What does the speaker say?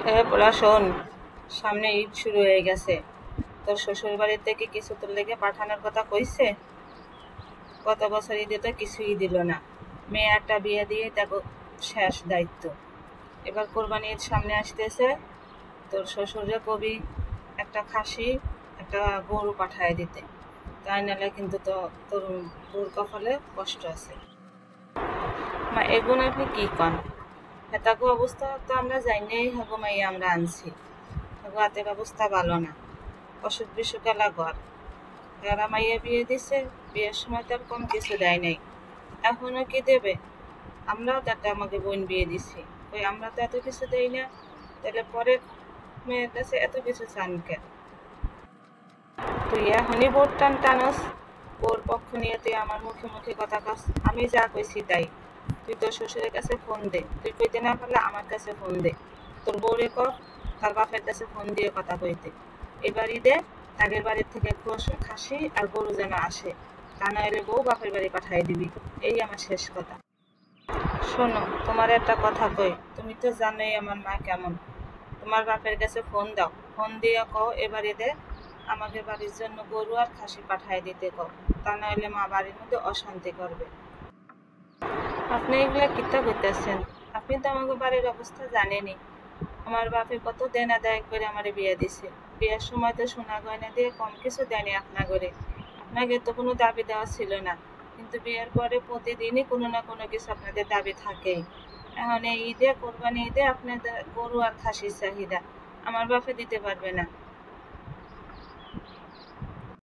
পোলা শোন, সামনে ঈদ শুরু হয়ে গেছে। তোর শ্বশুর বাড়ির থেকে কিছু তোর লেগে পাঠানোর কথা কইছে? গত বছর ঈদে তো কিছুই দিল না। মেয়ে একটা বিয়ে দিয়ে দেখো শেষ দায়িত্ব। এবার কোরবানি ঈদ সামনে আসতেছে, তোর শ্বশুরে কবি একটা খাসি একটা গরু পাঠায় দিতে, তাই নাহলে কিন্তু তো তোর বউর কপালে কষ্ট আছে। মা এগুন আপনি কি কন? হেতাকু অবস্থা তো আমরা জানিয়েই হাগো মাই আমরা আনছি। হাগো হাতের অবস্থা ভালো না, অসুখ বিসুখ এলা ঘর। এরা মাইয়া বিয়ে দিছে, বিয়ের সময় তো আর কম কিছু দেয় নাই, এখনো কি দেবে? আমরাও তাতে আমাকে বোন বিয়ে দিছি, ওই আমরা তো এত কিছু দেই না, তাহলে পরে মেয়ের কাছে এত কিছু চান কেন? তুই এখনই বোর টানস, বোর পক্ষ নিয়ে তুই আমার মুখে মুখে কথা কস। আমি যা কইছি তাই। তুই তোর শ্বশুরের কাছে ফোন দে, তুই কইতে না পারলে আমার কাছে ফোন দে। তোর বউরে কর তার বাপের কাছে ফোন দিয়ে কথা কইতে। এবার ঈদে আগের বাড়ির থেকে খাসি আর গরু যেন আসে, তা না হলে বউ বাপের বাড়ি পাঠাই দিবি। এই আমার শেষ কথা। শোনো, তোমার একটা কথা কই, তুমি তো জানোই আমার মা কেমন। তোমার বাপের কাছে ফোন দাও, ফোন দিয়ে কও এবার ঈদে আমাদের বাড়ির জন্য গরু আর খাসি পাঠাই দিতে কও, তা না হলে মা বাড়ির মধ্যে অশান্তি করবে। আপনি এগুলা কিতা কইতেছেন? আপনি তো আমাকে বাড়ির অবস্থা জানেনই। আমার বাপে কত দেনা দায় করে আমার বিয়ে দিছে। বিয়ের সময় তো সোনা গয়না দিয়ে কম কিছু দেয়নি আপনাকে। আপনাকে তো কোনো দাবি দেওয়া ছিল না, কিন্তু বিয়ের পরে প্রতিদিনই কোনো না কোনো কিছু আপনাদের দাবি থাকেই। এখন এই ঈদে কোরবানি ঈদে আপনাদের গরু আর খাসির চাহিদা, আমার বাপে দিতে পারবে না।